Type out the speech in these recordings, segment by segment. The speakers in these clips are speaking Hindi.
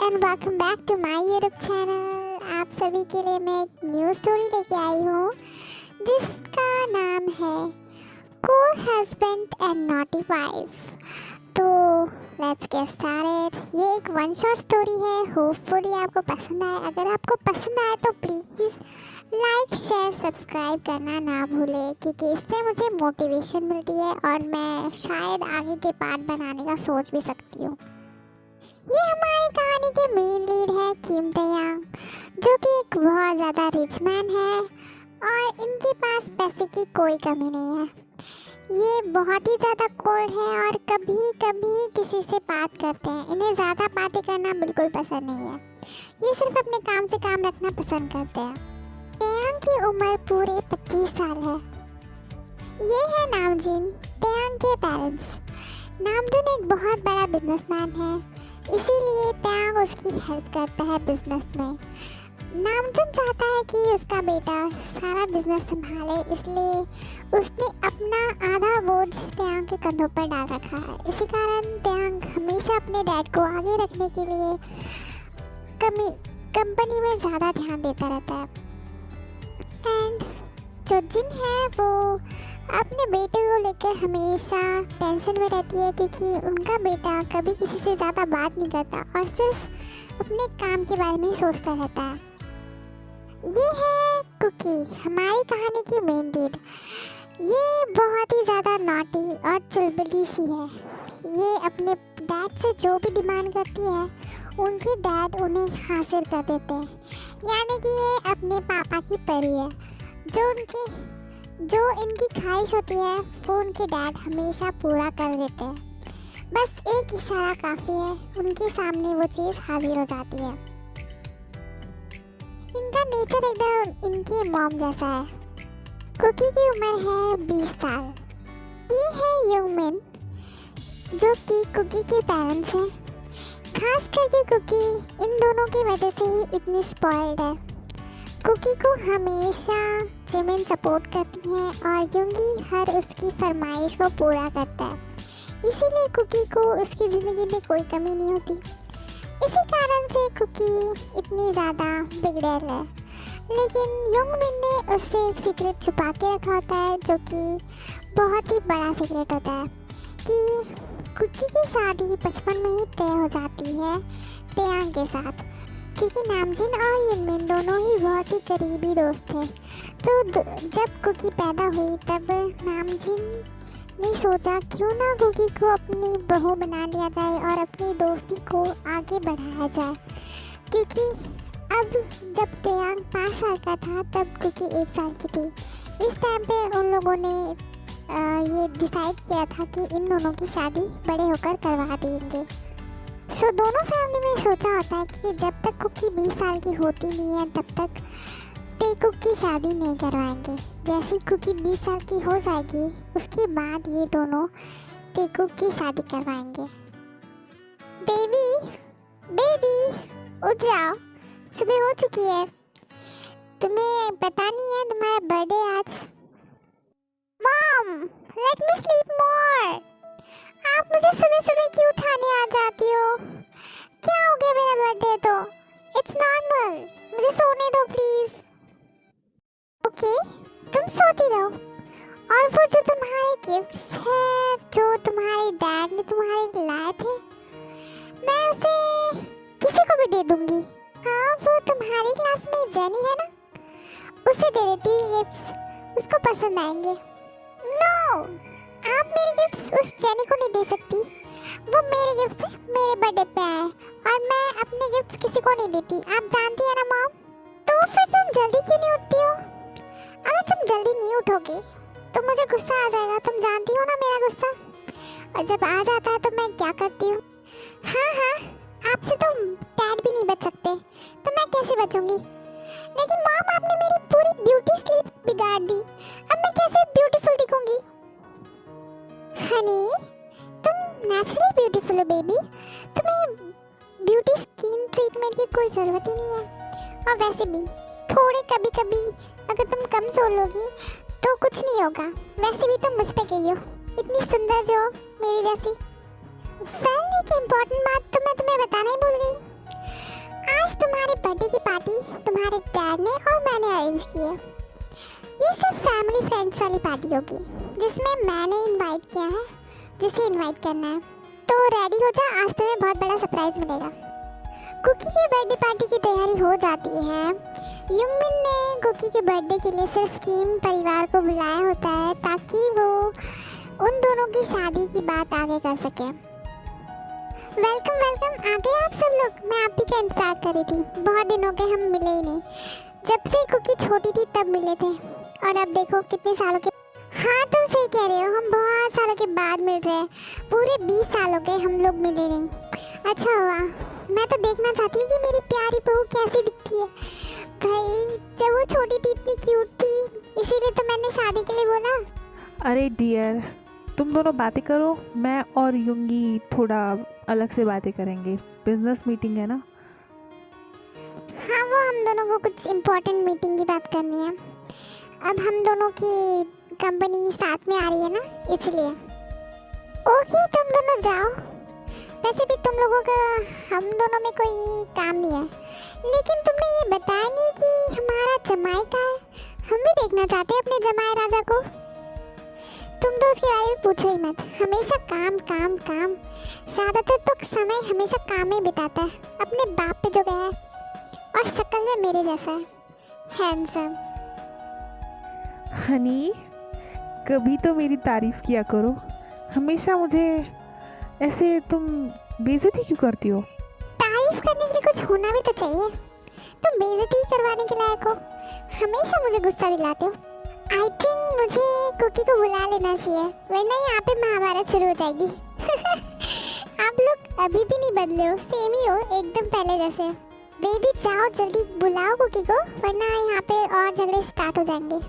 And welcome back to my YouTube channel. आप सभी के लिए मैं एक न्यू स्टोरी लेके आई हूँ जिसका नाम है cool husband and naughty wife. तो लेट्स गेट स्टार्टेड। ये एक वन शॉट स्टोरी है। होपफुली आपको पसंद आए। अगर आपको पसंद आए तो प्लीज़ लाइक शेयर सब्सक्राइब करना ना भूलें, क्योंकि इससे मुझे मोटिवेशन मिलती है और मैं शायद आगे के पार्ट बनाने का सोच भी सकती हूँ। ये हमारी कहानी के मेन लीड है किम ताe-योंग, जो कि एक बहुत ज़्यादा रिच मैन है और इनके पास पैसे की कोई कमी नहीं है। ये बहुत ही ज़्यादा कोल्ड है और कभी कभी किसी से बात करते हैं। इन्हें ज़्यादा बातें करना बिल्कुल पसंद नहीं है। ये सिर्फ अपने काम से काम रखना पसंद करते हैं। ताe-योंग की उम्र पूरे 25 साल है। ये है नामजिन, ताe-योंग के पेरेंट्स। नामजुन एक बहुत बड़ा बिजनेसमैन है, इसीलिए ताe-योंग उसकी हेल्प करता है बिजनेस में। नामजुन चाहता है कि उसका बेटा सारा बिजनेस संभाले, इसलिए उसने अपना आधा बोझ ताe-योंग के कंधों पर डाल रखा है। इसी कारण ताe-योंग हमेशा अपने डैड को आगे रखने के लिए कंपनी में ज़्यादा ध्यान देता रहता है। एंड जो जिन है वो अपने बेटे को लेकर हमेशा टेंशन में रहती है, क्योंकि उनका बेटा कभी किसी से ज़्यादा बात नहीं करता और सिर्फ अपने काम के बारे में सोचता रहता है। ये है कुकी, हमारी कहानी की मेन लीड। ये बहुत ही ज़्यादा नॉटी और चुलबुली सी है। ये अपने डैड से जो भी डिमांड करती है उनके डैड उन्हें हासिल कर देते हैं, यानी कि ये अपने पापा की परी है। जो इनकी ख्वाहिश होती है वो उनके डैड हमेशा पूरा कर देते हैं। बस एक इशारा काफ़ी है, उनके सामने वो चीज़ हाजिर हो जाती है। इनका नेचर एकदम इनकी मॉम जैसा है। कुकी की उम्र है 20 साल। ये है यंगमैन, जो कि कुकी के पेरेंट्स हैं। खास करके कुकी इन दोनों की वजह से ही इतनी स्पॉइल्ड है। कुकी को हमेशा जिमिन सपोर्ट करती है और युंगी हर उसकी फरमाइश को पूरा करता है। इसीलिए कुकी को उसकी ज़िंदगी में कोई कमी नहीं होती। इसी कारण से कुकी इतनी ज़्यादा बिगड़ैल है। लेकिन युंगमिन ने उससे एक सीक्रेट छुपा के रखा होता है, जो कि बहुत ही बड़ा सीक्रेट होता है कि कुकी की शादी बचपन में ही तय हो जाती है ताe-योंग के साथ, क्योंकि नामजिन और युंगमिन दोनों ही बहुत ही करीबी दोस्त थे। तो जब कुकी पैदा हुई तब नामजिन ने सोचा क्यों ना कुकी को अपनी बहू बना लिया जाए और अपनी दोस्ती को आगे बढ़ाया जाए, क्योंकि अब जब ताe-योंग 5 साल का था तब कुकी 1 साल की थी। इस टाइम पे उन लोगों ने ये डिसाइड किया था कि इन दोनों की शादी बड़े होकर करवा देंगे। सो दोनों फैमिली में सोचा होता है कि जब तक कुकी 20 साल की होती नहीं है तब तक ताe-कुक की शादी नहीं करवाएंगे। जैसे कुकी 20 साल की हो जाएगी उसके बाद ये दोनों ताe-कुक की शादी करवाएंगे। बेबी उठ जाओ, सुबह हो चुकी है। तुम्हें पता नहीं है तुम्हारा बर्थडे आज। मॉम लेट मी स्लीप मोर। आप मुझे सुबह सुबह क्यों उठाने आ जाती हो? क्या हो गया मेरा बर्थडे तो? इट्स नॉर्मल, मुझे सोने दो प्लीज। ओके तुम सोती रहो। और वो जो तुम्हारे गिफ्ट्स हैं जो तुम्हारे डैड ने तुम्हारे लिए लाए थे, मैं उसे किसी को भी दे दूंगी। हाँ वो तुम्हारी क्लास में जेनी है ना, उसे दे देती गिफ्ट्स, उसको पसंद आएंगे। नो, आप मेरे गिफ्ट्स उस जेनी को नहीं दे सकती। वो मेरे गिफ्ट्स मेरे बर्थडे पे आए और मैं अपने गिफ्ट्स किसी को नहीं देती, आप जानती है ना मॉम। तो फिर तुम जल्दी क्यों नहीं उठती हो? अगर तुम जल्दी नहीं उठोगी तो मुझे गुस्सा आ जाएगा, तुम जानती हो ना मेरा गुस्सा। और जब आ जाता है तो मैं क्या करती हूँ। हाँ आपसे तो डैड भी नहीं बच सकते, तो मैं कैसे बचूंगी? लेकिन मॉम आपने मेरी पूरी ब्यूटी स्लीप बिगाड़ दी, अब मैं कैसे ब्यूटीफुल दिखूंगी? हनी तुम नेचुरली ब्यूटीफुल हो बेबी, तुम्हें ब्यूटी स्किन ट्रीटमेंट की कोई ज़रूरत ही नहीं है। और वैसे भी थोड़े कभी कभी अगर तुम कम सो लोगी तो कुछ नहीं होगा। वैसे भी तुम मुझ पे गई हो, इतनी सुंदर जो मेरी जैसी। एक इम्पोर्टेंट बात तो मैं तुम्हें बताना ही भूल गई। अरेंज की है। ये सिर्फ फैमिली फ्रेंड्स वाली पार्टी होगी जिसमें मैंने इनवाइट किया है, जिसे इनवाइट करना है। तो रेडी हो जा, आज तुम्हें बहुत बड़ा सरप्राइज मिलेगा। कुकी की बर्थडे पार्टी की तैयारी हो जाती है। युंगमिन ने कुकी के बर्थडे के लिए सिर्फ किम परिवार को बुलाया होता है ताकि वो उन दोनों की शादी की बात आगे कर सके। वेलकम वेलकम, आ गए आप सब लोग। मैं आप ही का इंतजार कर रही थी, बहुत दिन हो गए हम मिले ही नहीं। जब से कुकी छोटी थी तब मिले थे, और अब देखो कितने सालों के। हाँ तुम सही कह रहे हो, हम बहुत सालों के बाद मिल रहे हैं। पूरे 20 साल हो गए हम लोग मिले नहीं। अच्छा हुआ, मैं तो देखना चाहती हूँ कि मेरी प्यारी बहू कैसी दिखती है। भाई जब वो छोटी थी इतनी क्यूट थी, इसीलिए तो मैंने शादी के लिए बोला। अरे डियर, तुम दोनों बातें करो, मैं और युंगी थोड़ा अलग से बातें करेंगे। बिजनेस मीटिंग है ना। हाँ वो हम दोनों को कुछ इम्पोर्टेंट मीटिंग की बात करनी है। अब हम दोनों की कंपनी साथ में आ रही है ना, इसलिए। ओके तुम दोनों जाओ। वैसे भी तुम लोगों का हम दोनों में कोई काम नहीं है, लेकिन तुमने ये बताया नहीं कि हमारा जमाई का है। हम भी देखना चाहते हैं अपने जमाई राजा को। तुम तो उसके बारे में पूछो ही मत, हमेशा काम काम काम। ज़्यादातर तो समय हमेशा काम में बिताता है, अपने बाप पे जो गया है, और शक्ल में मेरे जैसा है, हैंडसम। हनी, कभी तो मेरी तारीफ किया करो। हमेशा मुझे ऐसे तुम बेइज्जती क्यों करती हो? तारीफ करने के लिए कुछ होना भी तो चाहिए। तुम बेइज्जती करवाने के लायक हो, हमेशा मुझे गुस्सा दिलाते हो। आई थिंक मुझे कुकी को बुला लेना चाहिए, वरना यहाँ पे महाभारत शुरू हो जाएगी। आप लोग अभी भी नहीं बदले हो, सेम ही हो एकदम पहले जैसे। बेबी जाओ जल्दी बुलाओ कुकी को, वरना यहाँ पे और झगड़े स्टार्ट हो जाएंगे।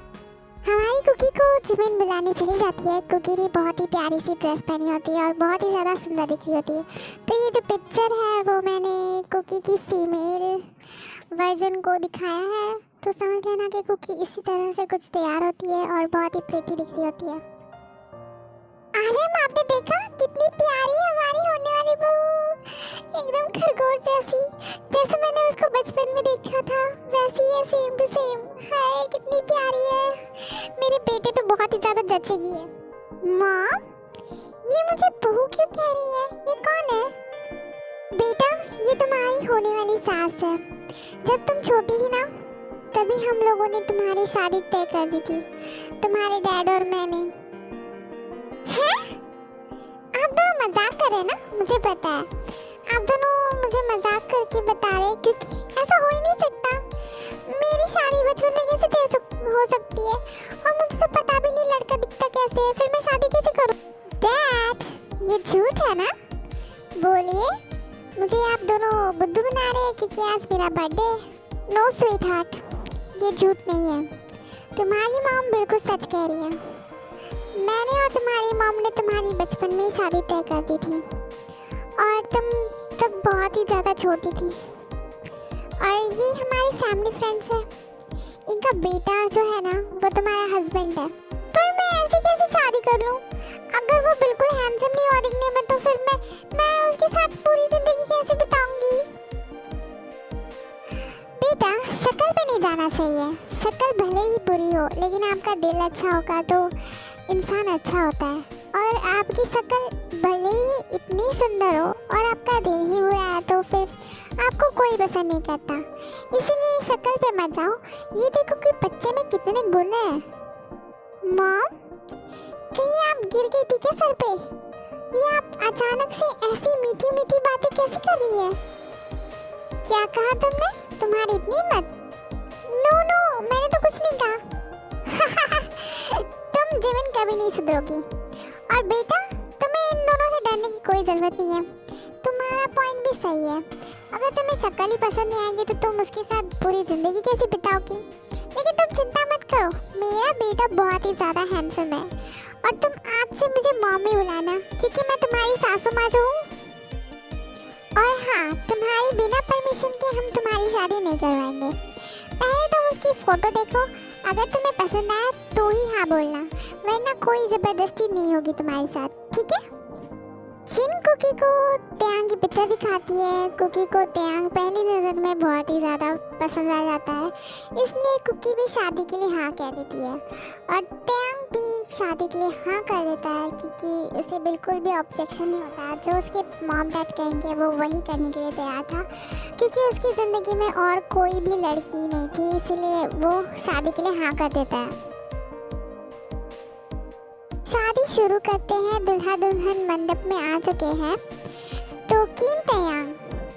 हमारी कुकी को जिमिन बुलाने चली जाती है। कुकी ने बहुत ही प्यारी सी ड्रेस पहनी होती है और बहुत ही ज़्यादा सुंदर दिख रही होती है। तो ये जो पिक्चर है वो मैंने कुकी की फीमेल वर्जन को दिखाया है, तो समझ लेना कि कुकी इसी तरह से कुछ तैयार होती है और बहुत ही प्रिटी दिख रही होती है। आर्यन आपने देखा कितनी प्यारी है हमारी होने वाली बहू, एकदम खरगोश जैसी, जैसे मैंने उसको बचपन में देखा था वैसी है, सेम टू सेम। हाय कितनी प्यारी है, मेरे बेटे पे बहुत ही ज्यादा जचेगी है। माँ ये मुझे बहू क्यों कह रही है, ये कौन है? बेटा ये तुम्हारी होने वाली सास है। जब तुम छोटी थी ना तभी हम लोगों ने तुम्हारी शादी तय कर दी थी, तुम्हारे डैड और मैंने। हैं? आप दोनों मजाक कर रहे हैं ना, मुझे पता है। आप दोनों मुझे मजाक करके बता रहे हैं, क्योंकि ऐसा हो ही नहीं सकता। मेरी शादी बचपन में कैसे हो सकती है, और मुझे तो पता भी नहीं लड़का दिखता कैसे है, फिर मैं शादी कैसे करूं? डैड ये झूठ है ना, बोलिए। मुझे आप दोनों बुद्धू बना रहे हैं क्योंकि आज मेरा बर्थडे है। नो स्वीट हार्ट, ये झूठ नहीं है। तुम्हारी मॉम बिल्कुल सच कह रही है। मैंने और तुम्हारी मॉम ने तुम्हारी बचपन में शादी तय कर दी थी, और तुम तब बहुत ही ज़्यादा छोटी थी। और ये हमारी फैमिली फ्रेंड्स है, इनका बेटा जो है ना वो तुम्हारा हस्बैंड है। पर मैं ऐसे कैसे शादी कर लूँ? अगर वो बिल्कुल हैंडसम नहीं हुआ दिखने में तो फिर मैं उसके साथ पूरी जिंदगी कैसे बिताऊंगी? बेटा शक्ल पे नहीं जाना चाहिए, शक्ल भले ही बुरी हो लेकिन आपका दिल अच्छा होगा तो इंसान अच्छा होता है। और आपकी शक्ल भले ही इतनी सुंदर हो और आपका दिल ही बुरा है तो फिर आपको कोई पसंद नहीं करता। इसीलिए शक्ल पे मत जाओ। ये देखो कि बच्चे में कितने गुण हैं। मॉम कहीं आप गिर गई थी क्या सर पे? ये आप अचानक से ऐसी मीठी मीठी बातें कैसे कर रही है? क्या कहा तुमने? तुम्हारी इतनी हिम्मत? नो नो मैंने तो कुछ नहीं कहा। तुम जीवन कभी नहीं सुधरोगी। और बेटा तुम्हें इन दोनों से डरने की कोई जरूरत नहीं है, तुम्हारा पॉइंट भी सही है। अगर तुम्हें शक्ल ही पसंद नहीं आएगी तो तुम उसके साथ पूरी जिंदगी कैसे बिताओगी? लेकिन तुम चिंता मत करो, मेरा बेटा बहुत ही ज़्यादा हैंडसम है। और तुम आज से मुझे मॉमी बुलाना क्योंकि मैं तुम्हारी सासू माँ जो हूँ। और हाँ तुम्हारी बिना परमिशन के हम तुम्हारी शादी नहीं करवाएंगे। पहले तुम उसकी फ़ोटो देखो, अगर तुम्हें पसंद आया तो ही हाँ बोलना, वरना कोई ज़बरदस्ती नहीं होगी तुम्हारे साथ, ठीक है? जिन कुकी को त्यांग की पिक्चर दिखाती है, कुकी को त्यांग पहली नज़र में बहुत ही ज़्यादा पसंद आ जाता है, इसलिए कुकी भी शादी के लिए हाँ कह देती है और त्यांग भी शादी के लिए हाँ कर देता है क्योंकि उसे बिल्कुल भी ऑब्जेक्शन नहीं होता। जो उसके मॉम डैड कहेंगे वो वही करने के लिए तैयार था क्योंकि उसकी ज़िंदगी में और कोई भी लड़की नहीं थी, इसलिए वो शादी के लिए हाँ कर देता है। शादी शुरू करते हैं। दुल्हा दुल्हन मंडप में आ चुके हैं। तो किम तयांग,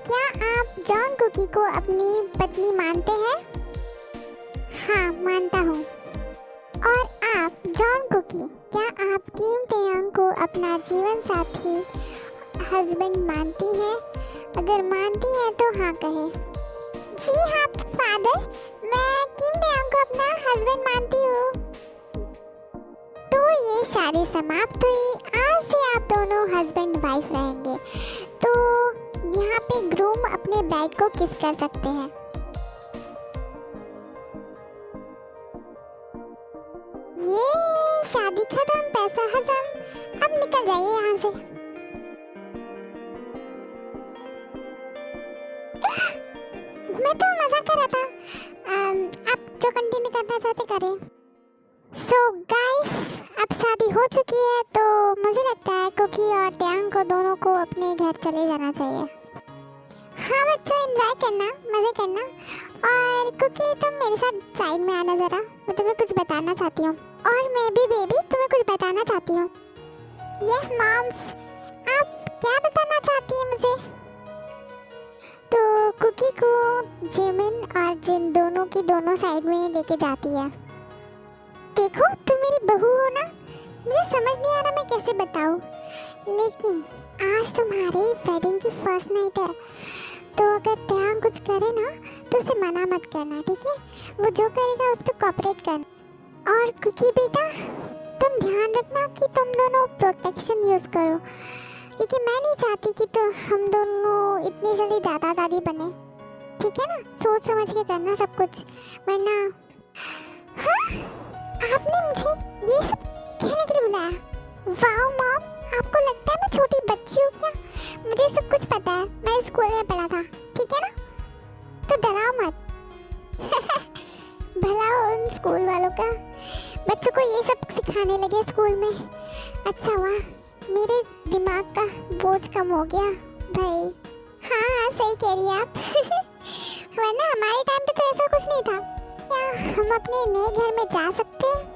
क्या आप जॉन कुकी को अपनी पत्नी मानते हैं? हाँ, मानता हूँ। और आप जॉन कुकी, क्या आप किम तयांग को अपना जीवन साथी हस्बैंड मानती हैं? अगर मानती हैं तो हाँ कहें। जी हाँ फादर, मैं किम तयांग को अपना हस्बैंड मानती हूँ। तो ये शादी समाप्त हुई। आज से आप दोनों हस्बैंड वाइफ रहेंगे। तो यहाँ पे ग्रूम अपने ब्राइड को किस कर सकते हैं। ये शादी खत्म, पैसा हजम। अब निकल जाइए यहाँ से। मैं तो मजा कर रहा था। आप जो कंटिन्यू करना चाहते करें। सो गाइस, अब शादी हो चुकी है तो मुझे लगता है कुकी और त्यांग को दोनों को अपने घर चले जाना चाहिए। हाँ बच्चों, एंजॉय करना, मज़े करना। और कुकी तुम मेरे साथ साइड में आना ज़रा, मैं तुम्हें कुछ बताना चाहती हूँ। और मैं भी बेबी तुम्हें कुछ बताना चाहती हूँ। यस मॉम्स, आप क्या बताना चाहती हैं मुझे? तो कुकी को जिमिन और जिन दोनों की दोनों साइड में लेके जाती है। देखो तुम मेरी बहू हो ना, मुझे समझ नहीं आ रहा मैं कैसे बताऊँ, लेकिन आज तुम्हारी वेडिंग की फर्स्ट नाइट है, तो अगर त्यांग कुछ करे ना तो उसे मना मत करना, ठीक है? वो जो करेगा उस पर कोऑपरेट करना। और कुकी बेटा, तुम ध्यान रखना कि तुम दोनों प्रोटेक्शन यूज़ करो, क्योंकि मैं नहीं चाहती कि तो हम दोनों इतनी जल्दी दादा दादी बने, ठीक है ना? सोच समझ के करना सब कुछ, वरना। हाँ, आपने मुझे ये सब कहने के लिए बुलाया? वाओ मॉम, आपको लगता है मैं छोटी बच्ची हूँ क्या? मुझे सब कुछ पता है, मैं स्कूल में पढ़ा था, ठीक है ना? तो डराओ मत। भला हो उन स्कूल वालों का, बच्चों को ये सब सिखाने लगे स्कूल में। अच्छा हुआ मेरे दिमाग का बोझ कम हो गया भाई। हाँ सही कह रही है आप। वरना हमारे टाइम पे तो ऐसा कुछ नहीं था। क्या हम अपने नए घर में जा सकते हैं?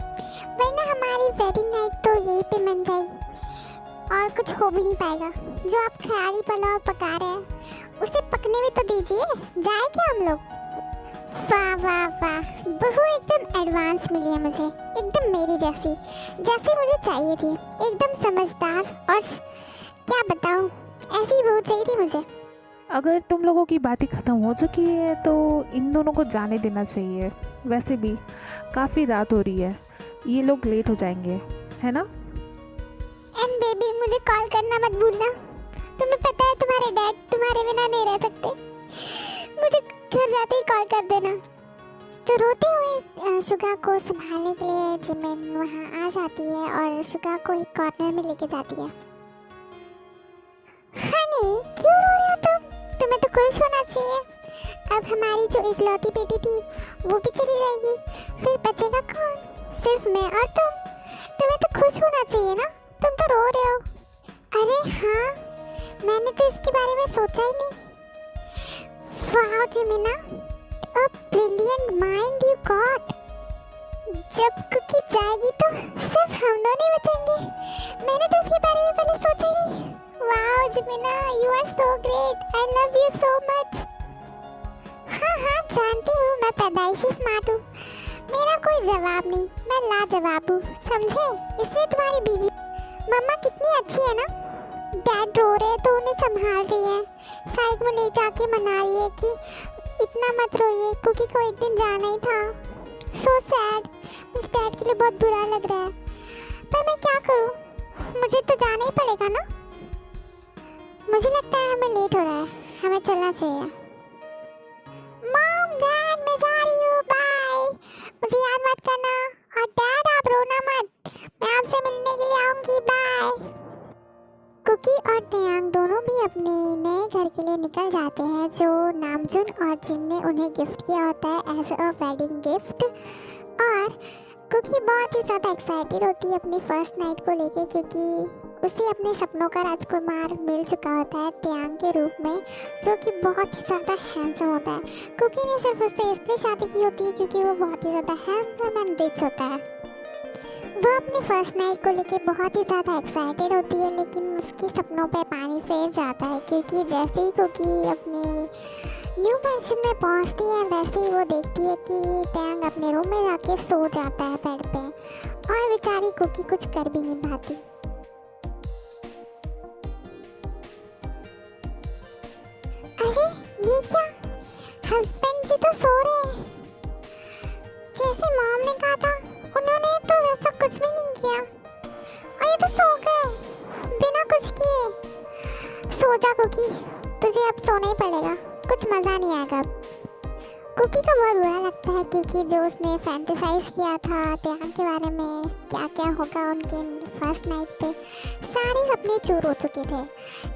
वरना हमारी वेडिंग नाइट तो यहीं पे बन जाएगी और कुछ हो भी नहीं पाएगा। जो आप ख्याली पुलाव पका रहे हैं उसे पकने भी तो दीजिए। जाए क्या हम लोग? वाह वाह वाह, बहू एकदम एडवांस मिली है मुझे, एकदम मेरी जैसी, जैसी मुझे चाहिए थी, एकदम समझदार। और क्या बताऊँ, ऐसी बहू चाहिए थी मुझे। अगर तुम लोगों की बातें ख़त्म हो चुकी है तो इन दोनों को जाने देना चाहिए। वैसे भी काफ़ी रात हो रही है, ये लोग लेट हो जाएंगे, है ना? एंड बेबी, मुझे कॉल करना मत भूलना। तुम्हें पता है तुम्हारे डैड तुम्हारे बिना नहीं रह सकते। मुझे घर जाते ही कॉल कर देना। तो रोते हुए शुगा को संभालने के लिए जिमिन वहाँ आ जाती है और शुगा को एक कॉर्नर में लेके जाती है। हनी, क्यों रो रहे हो तुम? तुम्हें तो खुश होना चाहिए। अब हमारी जो इकलौती बेटी थी वो भी चली जाएगी, फिर बचेगा कौन? सिर्फ मैं और तुम। तुम्हें तो खुश होना चाहिए ना, तुम तो रो रहे हो। अरे हाँ, मैंने तो इसके बारे में सोचा ही नहीं। वाह जिमिना, a brilliant mind you got। जब कुकी जाएगी तो सिर्फ हम दोनों ही बचेंगे। मैंने तो इसके बारे में पहले सोचा ही नहीं। वाह जिमिना, you are so great, I love you so much। हाँ हाँ जानती हूँ, मैं पैदाइशी स्मार्ट हूँ, मेरा कोई जवाब नहीं, मैं लाजवाब हूँ, समझे? इसलिए तुम्हारी बीवी मम्मा कितनी अच्छी है ना। डैड रो रहे हैं तो उन्हें संभाल रही है, साइड में ले जाके मना रही है कि इतना मत रोइए, कुकी को एक दिन जाना ही था। सो सैड, मुझे डैड के लिए बहुत बुरा लग रहा है, पर मैं क्या करूँ, मुझे तो जाना ही पड़ेगा ना। मुझे लगता है हमें लेट हो रहा है, हमें चलना चाहिए। मॉम डैड, मैं जा रही हूँ, बाय। मुझे याद मत करना, और डैड आप रोना मत, मैं आपसे मिलने के लिए आऊँगी, बाय। कुकी और टयांग दोनों भी अपने नए घर के लिए निकल जाते हैं, जो नामजुन और जिन ने उन्हें गिफ्ट किया होता है एज अ वेडिंग गिफ्ट। और कुकी बहुत ही ज़्यादा एक्साइटेड होती है अपनी फर्स्ट नाइट को लेके, क्योंकि उसे अपने सपनों का राजकुमार मिल चुका होता है टयांग के रूप में, जो कि बहुत ही ज़्यादा हैंडसम होता है। कुकी ने सिर्फ उससे इसलिए शादी की होती है क्योंकि वो बहुत ही ज़्यादा हैंडसम एंड रिच होता है। वो अपनी फर्स्ट नाइट को लेके बहुत ही ज़्यादा एक्साइटेड होती है, लेकिन उसके सपनों पे पानी फेर जाता है, क्योंकि जैसे ही कुकी अपनी न्यू मैंशन में पहुंचती है वैसे ही वो देखती है कि टयांग अपने रूम में जाके सो जाता है बेड पे, और बेचारी कुकी कुछ कर भी नहीं पाती। अरे ये क्या, हस्बैंड जी तो सो रहे हैं। जैसे मॉम ने कहा था उन्होंने तो वैसा कुछ भी नहीं किया, और ये तो सो गए बिना कुछ किए। सो जा कुकी, तुझे अब सोना ही पड़ेगा, कुछ मज़ा नहीं आएगा अब। कुकी को बहुत बुरा लगता है, क्योंकि जो उसने फैंटेसाइज किया था टयांग के बारे में, क्या क्या होगा उनके फर्स्ट नाइट पे, सारे सपने चूर हो चुके थे।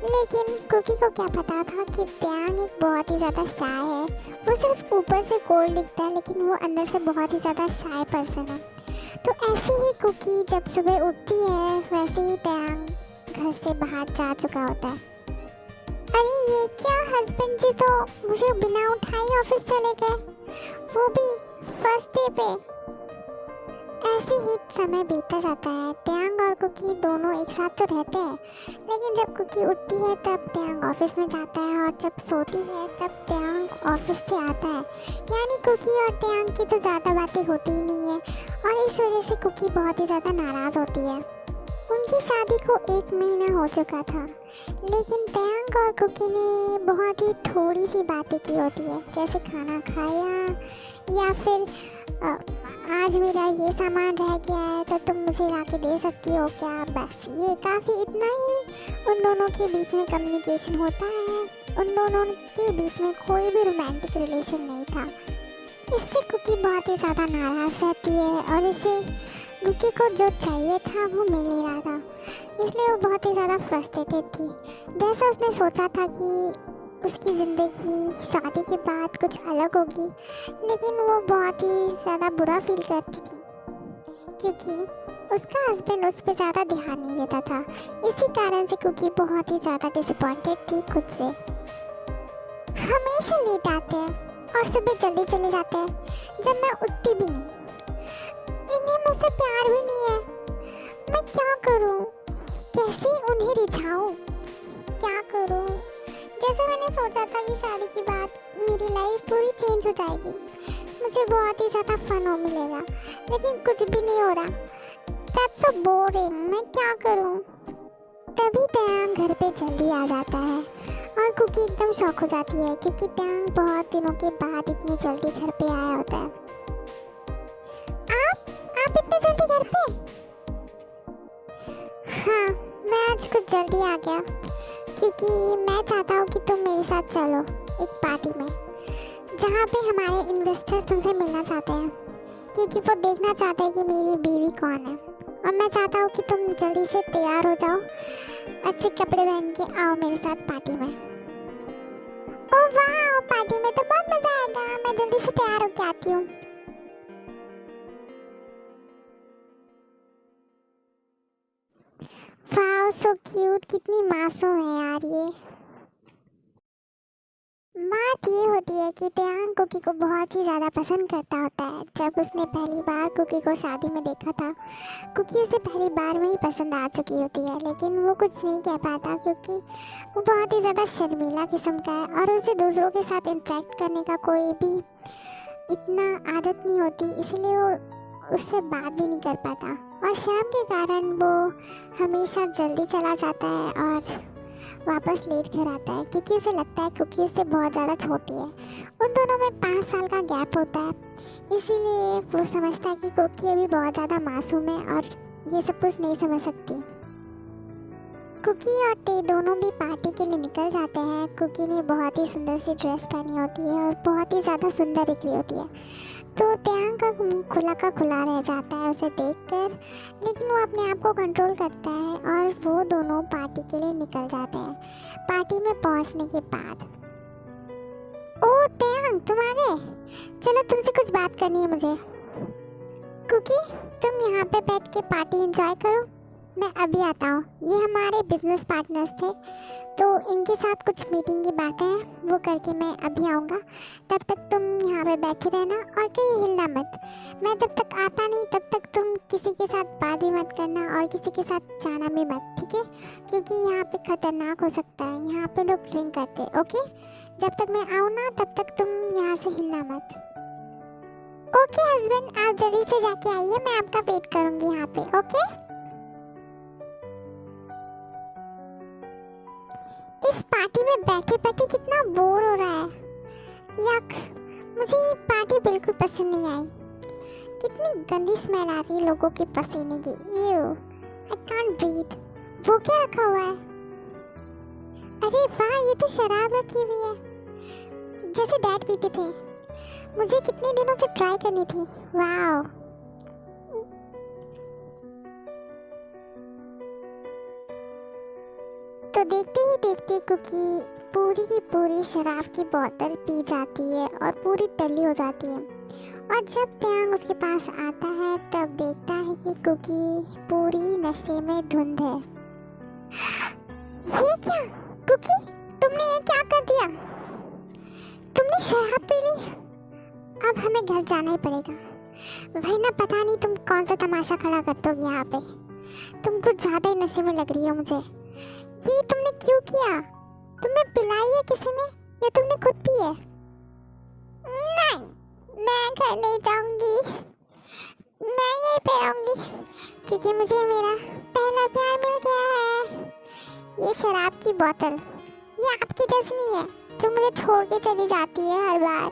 लेकिन कुकी को क्या पता था कि टयांग एक बहुत ही ज़्यादा शाय है। वो सिर्फ ऊपर से कोल्ड दिखता है, लेकिन वो अंदर से बहुत ही ज़्यादा शाय पर्सन है। तो ऐसे ही कुकी जब सुबह उठती है वैसे ही टयांग घर से बाहर जा चुका होता है। अरे ये क्या, हस्बैंड जी तो मुझे बिना उठाए ऑफिस चले गए, वो भी फर्स्ट डे पे। ऐसे ही समय बीतता जाता है। टयांग और कुकी दोनों एक साथ तो रहते हैं, लेकिन जब कुकी उठती है तब टयांग ऑफिस में जाता है, और जब सोती है तब टयांग ऑफिस से आता है। यानी कुकी और टयांग की तो ज़्यादा बातें होती ही नहीं है, और इस वजह से कुकी बहुत ही ज़्यादा नाराज़ होती है। उनकी शादी को 1 महीना हो चुका था, लेकिन टयांग और कुकी ने बहुत ही थोड़ी सी बातें की होती है, जैसे खाना खाया, या फिर आज मेरा ये सामान रह गया है तो तुम मुझे ला के दे सकती हो क्या। बस ये काफ़ी, इतना ही उन दोनों के बीच में कम्युनिकेशन होता है। उन दोनों के बीच में कोई भी रोमांटिक रिलेशन नहीं था। इससे कुकी बहुत ही ज़्यादा नाराज़ रहती है, और इसे कुकी को जो चाहिए था वो मिल नहीं रहा था, इसलिए वो बहुत ही ज़्यादा फ्रस्ट्रेटेड थी। जैसा उसने सोचा था कि उसकी ज़िंदगी शादी के बाद कुछ अलग होगी, लेकिन वो बहुत ही ज़्यादा बुरा फील करती थी, क्योंकि उसका हस्बैंड उस पर ज़्यादा ध्यान नहीं देता था। इसी कारण से कुकी बहुत ही ज़्यादा डिसअपॉइंटेड थी खुद से। हमेशा लेट आते हैं और सुबह जल्दी चले जाते हैं, जब मैं उठती भी नहीं। इन्हें मुझसे प्यार भी नहीं है, मैं क्या करूं, कैसे उन्हें रिझाऊं, क्या करूं। जैसे मैंने सोचा था कि शादी के बाद मेरी लाइफ पूरी चेंज हो जाएगी, मुझे बहुत ही ज़्यादा फन हो मिलेगा, लेकिन कुछ भी नहीं हो रहा। दैट्स सो बोरिंग, मैं क्या करूं। तभी टयांग घर पे जल्दी आ जाता है, और कुकी एकदम शॉक हो जाती है, क्योंकि टयांग बहुत दिनों के बाद इतनी जल्दी घर पे आया होता है। आप इतने जल्दी घर पे? हाँ, मैं आज कुछ जल्दी आ गया, क्योंकि मैं चाहता हूँ कि तुम मेरे साथ चलो एक पार्टी में, जहाँ पे हमारे इन्वेस्टर तुमसे मिलना चाहते हैं, क्योंकि वो देखना चाहते हैं कि मेरी बीवी कौन है। और मैं चाहता हूँ कि तुम जल्दी से तैयार हो जाओ, अच्छे कपड़े पहन के आओ मेरे साथ पार्टी में। ओह वाह, पार्टी में तो बहुत मज़ा आएगा, मैं जल्दी से तैयार होके आती हूँ। वाओ, सो क्यूट, कितनी मासूम है यार ये। बात ये होती है कि टयांग कुकी को बहुत ही ज़्यादा पसंद करता होता है। जब उसने पहली बार कुकी को शादी में देखा था, कुकी उसे पहली बार में ही पसंद आ चुकी होती है, लेकिन वो कुछ नहीं कह पाता, क्योंकि वो बहुत ही ज़्यादा शर्मीला किस्म का है, और उसे दूसरों के साथ इंटरेक्ट करने का कोई भी इतना आदत नहीं होती, इसलिए वो उससे बात भी नहीं कर पाता, और शर्म के कारण वो हमेशा जल्दी चला जाता है और वापस लेट घर आता है, क्योंकि उसे लगता है कुकी उससे बहुत ज़्यादा छोटी है। उन दोनों में 5 साल का गैप होता है, इसीलिए वो समझता है कि कुकी अभी बहुत ज़्यादा मासूम है और ये सब कुछ नहीं समझ सकती। कुकी और टे दोनों भी पार्टी के लिए निकल जाते हैं। कुकी ने बहुत ही सुंदर सी ड्रेस पहनी होती है और बहुत ही ज़्यादा सुंदर दिख रही होती है, तो त्यांग का मुंह खुला का खुला रह जाता है उसे देखकर, लेकिन वो अपने आप को कंट्रोल करता है और वो दोनों पार्टी के लिए निकल जाते हैं। पार्टी में पहुंचने के बाद, ओ त्यांग तुम आ गए, चलो तुमसे कुछ बात करनी है मुझे। कुकी तुम यहाँ पे बैठ के पार्टी एंजॉय करो, मैं अभी आता हूँ। ये हमारे बिजनेस पार्टनर्स थे, तो इनके साथ कुछ मीटिंग की बातें हैं, वो करके मैं अभी आऊँगा। तब तक तुम यहाँ पे बैठे रहना और कहीं हिलना मत। मैं जब तक आता नहीं तब तक तुम किसी के साथ बात भी मत करना और किसी के साथ जाना भी मत, ठीक है? क्योंकि यहाँ पे खतरनाक हो सकता है, यहाँ पे लोग ड्रिंक करते हैं, ओके? जब तक मैं आऊँ ना तब तक तुम यहाँ से हिलना मत। ओके हस्बैंड, आप जल्दी से जाके आइए, मैं आपका वेट करूँगी यहाँ पे, ओके? इस पार्टी में बैठे बैठे कितना बोर हो रहा है। यक, मुझे ये पार्टी बिल्कुल पसंद नहीं आई। कितनी गंदी स्मेल आ रही है लोगों के पसीने की। You, I can't breathe. वो क्या रखा हुआ है? अरे वाह, ये तो शराब रखी हुई है, जैसे डैड पीते थे। मुझे कितने दिनों से ट्राई करनी थी। वाओ, तो देखते ही देखते कुकी पूरी की पूरी शराब की बोतल पी जाती है और पूरी टल्ली हो जाती है। और जब त्यांग उसके पास आता है तब देखता है कि कुकी पूरी नशे में धुंध है। ये क्या कुकी, तुमने ये क्या कर दिया? तुमने शराब पी ली? अब हमें घर जाना ही पड़ेगा, वरना पता नहीं तुम कौन सा तमाशा खड़ा कर दोगे यहाँ पे। तुम कुछ ज़्यादा ही नशे में लग रही हो मुझे। ये तुमने क्यों किया? तुम्हें पिलाई है किसी ने या तुमने खुद पी है? नहीं, मैं घर नहीं जाऊंगी, मैं यहीं पे रहूंगी, क्योंकि मुझे मेरा पहला प्यार मिल गया है। ये शराब की बोतल, ये आपकी जैसी नहीं है जो मुझे छोड़ के चली जाती है हर बार।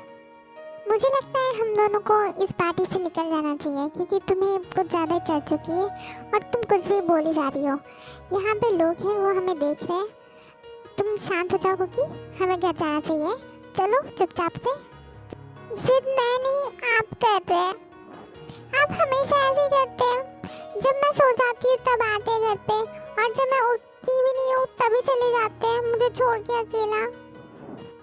मुझे लगता है हम दोनों को इस पार्टी से निकल जाना चाहिए, क्योंकि तुम्हें कुछ ज़्यादा चढ़ चुकी है और तुम कुछ भी बोली जा रही हो। यहाँ पे लोग हैं, वो हमें देख रहे हैं। तुम शांत हो जाओ कुकी, हमें घर जाना चाहिए। चलो चुपचाप से। जिद मैं नहीं, आप कर रहे हैं। आप हमेशा ऐसे ही करते हैं, जब मैं सो जाती हूँ तब आते हैं घर पे, और जब मैं उठती भी नहीं हूँ तभी चले जाते हैं मुझे छोड़ के अकेला।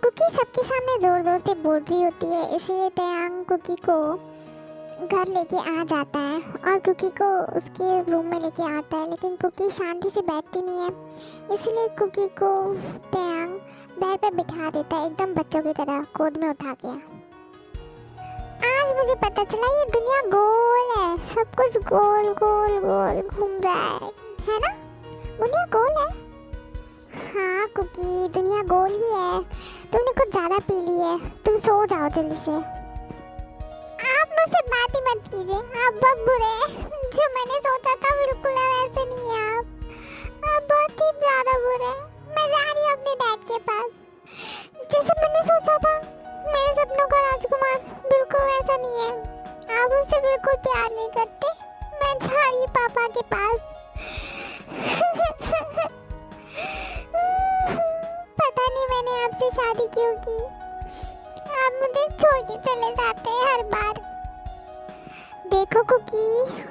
कुकी सबके सामने जोर जोर से बोल रही होती है, इसलिए त्यांग कुकी को घर लेके आ जाता है और कुकी को उसके रूम में लेके आता है। लेकिन कुकी शांति से बैठती नहीं है, इसलिए कुकी को त्यांग बेड पे बिठा देता है, एकदम बच्चों की तरह गोद में उठा के। आज मुझे पता चला ये दुनिया गोल है, सब कुछ गोल गोल गोल घूम रहा है ना? दुनिया गोल है। हाँ कुकी, दुनिया गोल ही है। तुमने कुछ ज़्यादा पी ली है, तुम सो जाओ जल्दी से। आप मुझसे बात ही मत कीजिए, आप बहुत बुरे हैं। जो मैंने सोचा था बिल्कुल वैसे नहीं है आप बहुत ही ज़्यादा बुरे हैं। मैं जा रही हूँ अपने डैड के पास, जैसे मैंने सोचा था। मेरे सपनों का राजकुमार बिल्कुल वैसा नहीं है, आप मुझसे बिल्कुल प्यार नहीं करते। मैं जा रही हूँ पापा के पास। पता नहीं मैंने आपसे शादी क्यों की, आप मुझे छोड़ के चले जाते हैं हर बार। देखो कुकी,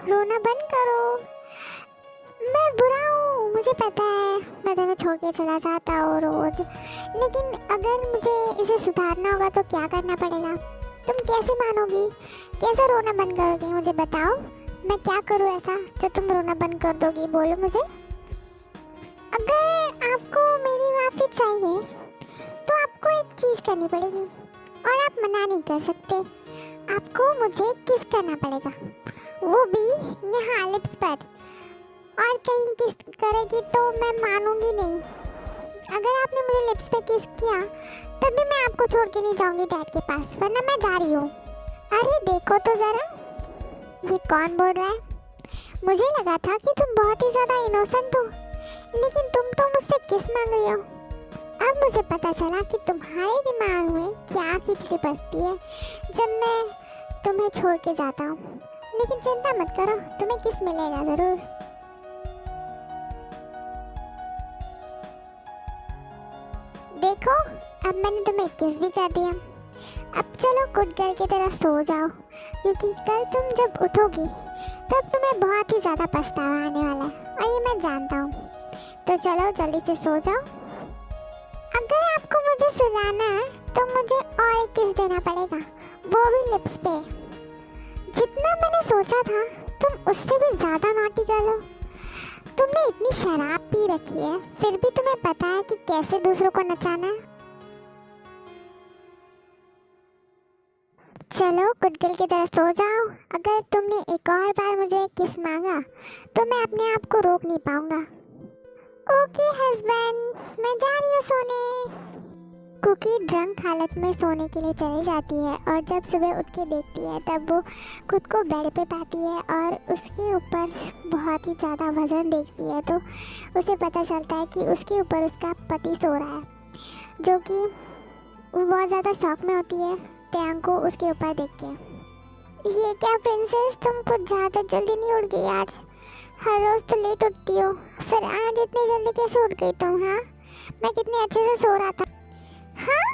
रोना बंद करो। मैं बुरा हूँ, मुझे पता है, मैं तुम्हें छोड़ के चला जाता हूँ रोज, लेकिन अगर मुझे इसे सुधारना होगा तो क्या करना पड़ेगा? तुम कैसे मानोगी, कैसे रोना बंद करोगी? मुझे बताओ, मैं क्या करूँ ऐसा जो तुम रोना बंद कर दोगी? बोलो मुझे। अगर आपको मेरी माफ़ी चाहिए तो आपको एक चीज़ करनी पड़ेगी और आप मना नहीं कर सकते। आपको मुझे किस करना पड़ेगा, वो भी यहाँ लिप्स पर। और कहीं किस करेगी तो मैं मानूंगी नहीं। अगर आपने मुझे लिप्स पे किस किया तभी मैं आपको छोड़ के नहीं जाऊंगी डैड के पास, वरना मैं जा रही हूँ। अरे देखो तो ज़रा, ये कौन बोल रहा है? मुझे लगा था कि तुम बहुत ही ज़्यादा इनोसेंट हो, लेकिन तुम तो मुझसे किस मांग रही हो। अब मुझे पता चला कि तुम्हारे दिमाग में क्या खिचड़ी पड़ती है जब मैं तुम्हें छोड़ के जाता हूँ। लेकिन चिंता मत करो, तुम्हें किस मिलेगा ज़रूर। देखो, अब मैंने तुम्हें किस भी कर दिया। अब चलो गुड गर्ल की तरह सो जाओ, क्योंकि कल तुम जब उठोगी तब तुम्हें बहुत ही ज़्यादा पछतावा आने वाला है, और ये मैं जानता हूँ। तो चलो जल्दी से सो जाओ। अगर आपको मुझे सुलाना है तो मुझे और एक किस देना पड़ेगा, वो भी लिप्स पे। जितना मैंने सोचा था तुम उससे भी ज़्यादा नॉटी गर्ल हो। तुमने इतनी शराब पी रखी है, फिर भी तुम्हें पता है कि कैसे दूसरों को नचाना है। चलो गुड गर्ल की तरह सो जाओ। अगर तुमने एक और बार मुझे किस मांगा तो मैं अपने आप को रोक नहीं पाऊंगा। ओके हस्बैंड, मैं जा रही हूँ सोने। कुकी ड्रंक हालत में सोने के लिए चली जाती है, और जब सुबह उठ के देखती है तब वो खुद को बेड पे पाती है और उसके ऊपर बहुत ही ज़्यादा वजन देखती है। तो उसे पता चलता है कि उसके ऊपर उसका पति सो रहा है, जो कि वो बहुत ज़्यादा शॉक में होती है टैंग को उसके ऊपर देख के। ये क्या प्रिंसेस, तुम कुछ ज़्यादा जल्दी नहीं उठ गई आज? हर रोज़ तो लेट उठती हो, फिर आज इतनी जल्दी कैसे उठ गई तुम? हाँ, मैं कितने अच्छे से सो रहा था। हाँ,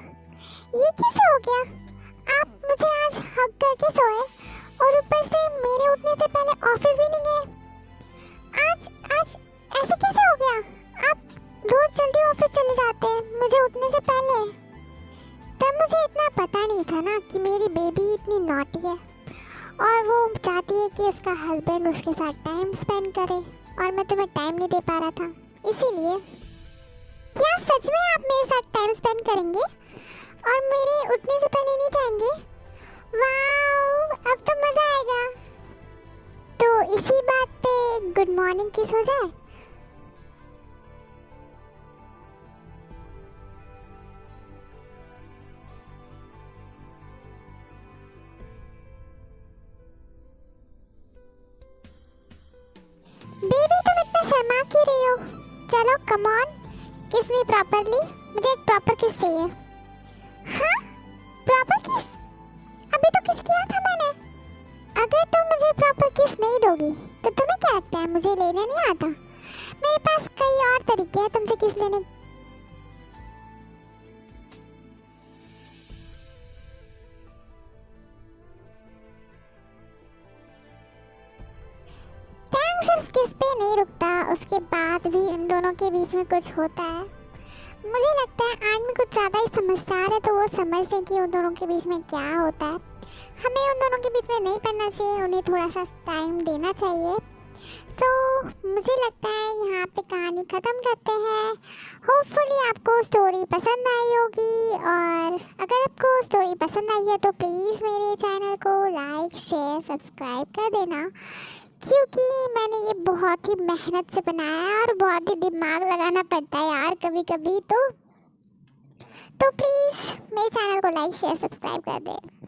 ये कैसे हो गया? आप मुझे आज हक करके सोए और ऊपर से मेरे उठने से पहले ऑफिस भी नहीं गए। आज आज ऐसे कैसे हो गया? आप रोज जल्दी ऑफिस चले जाते हैं मुझे उठने से पहले। तब मुझे इतना पता नहीं था ना कि मेरी बेबी इतनी नॉटी है और वो चाहती है कि उसका हस्बैंड उसके साथ टाइम स्पेंड करे, और मैं तुम्हें टाइम नहीं दे पा रहा था। इसीलिए क्या सच में आप मेरे साथ टाइम स्पेंड करेंगे और मेरे उठने से पहले नहीं जाएंगे? वाओ, अब तो मज़ा आएगा। तो इसी बात पे गुड मॉर्निंग किस हो जाए। बेबी तुम इतना शर्मा क्यों रही हो? चलो कम ऑन, किस मी प्रॉपरली। मुझे एक प्रॉपर किस चाहिए। हाँ, प्रॉपर किस? अभी तो किस किया था मैंने। अगर तुम मुझे प्रॉपर किस नहीं दोगी तो तुम्हें क्या लगता है मुझे लेने नहीं आता? मेरे पास कई और तरीके हैं तुमसे किस लेने। टैंग सिर्फ किस पे नहीं रुकता, उसके बाद भी इन दोनों के बीच में कुछ होता है। मुझे लगता है आदमी कुछ ज़्यादा ही समझदार है, तो वो समझ रहे कि उन दोनों के बीच में क्या होता है। हमें उन दोनों के बीच में नहीं पड़ना चाहिए, उन्हें थोड़ा सा टाइम देना चाहिए। तो मुझे लगता है यहाँ पे कहानी ख़त्म करते हैं। होपफुली आपको स्टोरी पसंद आई होगी, और अगर आपको स्टोरी पसंद आई है तो प्लीज़ मेरे चैनल को लाइक शेयर सब्सक्राइब कर देना, क्योंकि मैंने ये बहुत ही मेहनत से बनाया है और बहुत ही दिमाग लगाना पड़ता है यार कभी कभी। तो प्लीज़ मेरे चैनल को लाइक शेयर सब्सक्राइब कर दें।